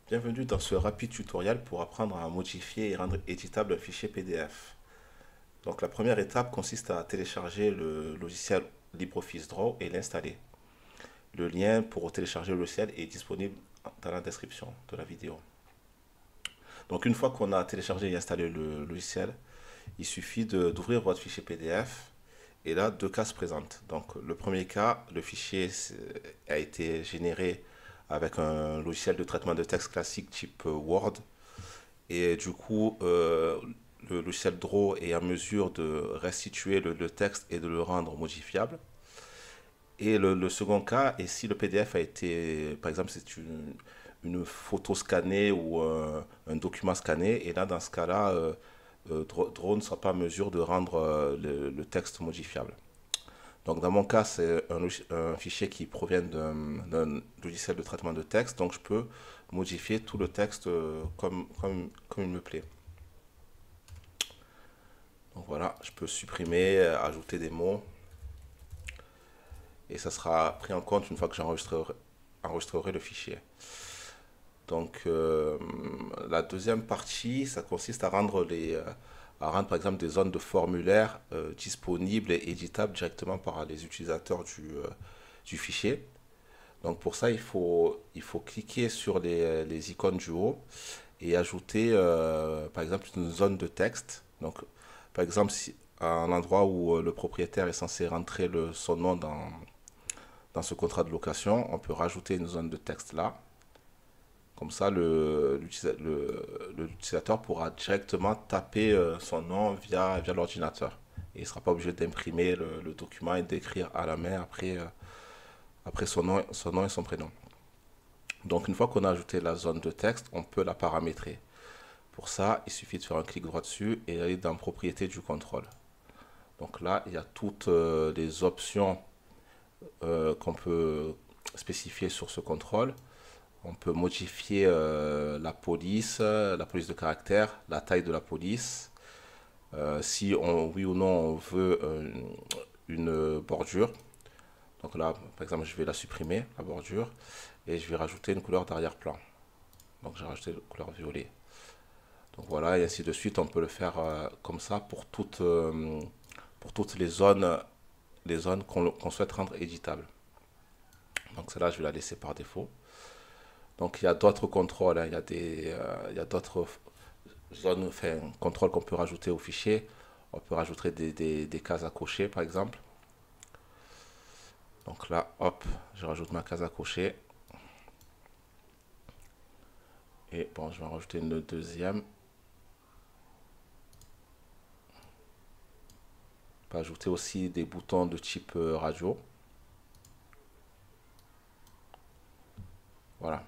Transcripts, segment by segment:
Bienvenue dans ce rapide tutoriel pour apprendre à modifier et rendre éditable un fichier PDF. Donc la première étape consiste à télécharger le logiciel LibreOffice Draw et l'installer. Le lien pour télécharger le logiciel est disponible dans la description de la vidéo. Donc une fois qu'on a téléchargé et installé le logiciel, il suffit d'ouvrir votre fichier PDF et là deux cas se présentent. Donc le premier cas, le fichier a été généré avec un logiciel de traitement de texte classique type Word et du coup le logiciel Draw est en mesure de restituer le texte et de le rendre modifiable. Et le second cas est si le PDF a été, par exemple, c'est une photo scannée ou un document scanné, et là, dans ce cas-là, Draw ne sera pas en mesure de rendre le texte modifiable. Donc, dans mon cas, c'est un fichier qui provient d'un logiciel de traitement de texte, donc je peux modifier tout le texte comme il me plaît. Donc voilà, je peux supprimer, ajouter des mots, et ça sera pris en compte une fois que j'enregistrerai le fichier. Donc la deuxième partie, ça consiste à rendre par exemple des zones de formulaire disponibles et éditables directement par les utilisateurs du fichier. Donc pour ça, il faut cliquer sur les icônes du haut et ajouter par exemple une zone de texte. Donc par exemple, si, à un endroit où le propriétaire est censé rentrer son nom dans ce contrat de location, on peut rajouter une zone de texte là. Comme ça, l'utilisateur pourra directement taper son nom via l'ordinateur. Et il ne sera pas obligé d'imprimer le document et d'écrire à la main après son nom et son prénom. Donc une fois qu'on a ajouté la zone de texte, on peut la paramétrer. Pour ça, il suffit de faire un clic droit dessus et aller dans Propriétés du contrôle. Donc là, il y a toutes les options qu'on peut spécifier sur ce contrôle. On peut modifier la police de caractère, la taille de la police. Si oui ou non on veut une bordure. Donc là, par exemple, je vais la supprimer, la bordure, et je vais rajouter une couleur d'arrière-plan. Donc j'ai rajouté la couleur violet. Donc voilà, et ainsi de suite, on peut le faire comme ça pour toutes les zones qu'on souhaite rendre éditables. Donc celle-là, je vais la laisser par défaut. Donc il y a d'autres contrôles, hein. Il y a d'autres zones, enfin, contrôles qu'on peut rajouter au fichier. On peut rajouter des cases à cocher, par exemple. Donc là, hop, je rajoute ma case à cocher. Et bon, je vais en rajouter une deuxième. On peut ajouter aussi des boutons de type radio. Voilà.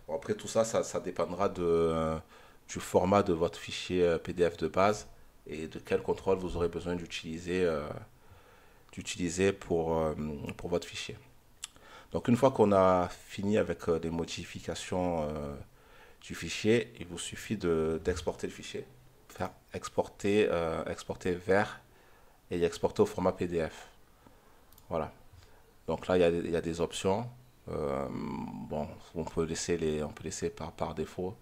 Bon, après tout ça, ça dépendra du format de votre fichier PDF de base et de quel contrôle vous aurez besoin d'utiliser pour votre fichier. Donc une fois qu'on a fini avec les modifications du fichier, il vous suffit d'exporter le fichier, faire exporter vers et exporter au format PDF. Voilà. Donc là, il y a des options. Bon, on peut laisser par défaut,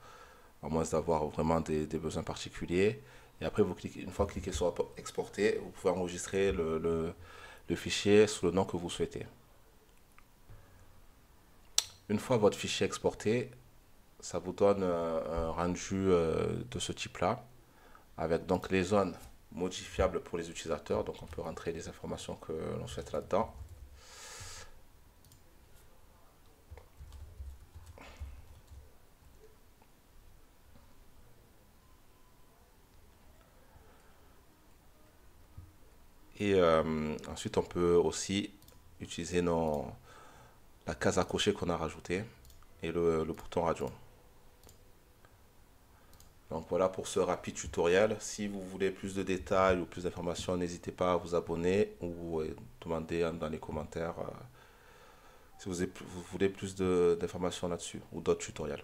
à moins d'avoir vraiment des besoins particuliers. Et après, une fois cliquez sur exporter, vous pouvez enregistrer le fichier sous le nom que vous souhaitez. Une fois votre fichier exporté, ça vous donne un rendu de ce type-là, avec donc les zones modifiables pour les utilisateurs. Donc on peut rentrer les informations que l'on souhaite là-dedans. Et ensuite, on peut aussi utiliser la case à cocher qu'on a rajoutée et le bouton radio. Donc voilà pour ce rapide tutoriel. Si vous voulez plus de détails ou plus d'informations, n'hésitez pas à vous abonner ou demander dans les commentaires si vous voulez plus d'informations là-dessus ou d'autres tutoriels.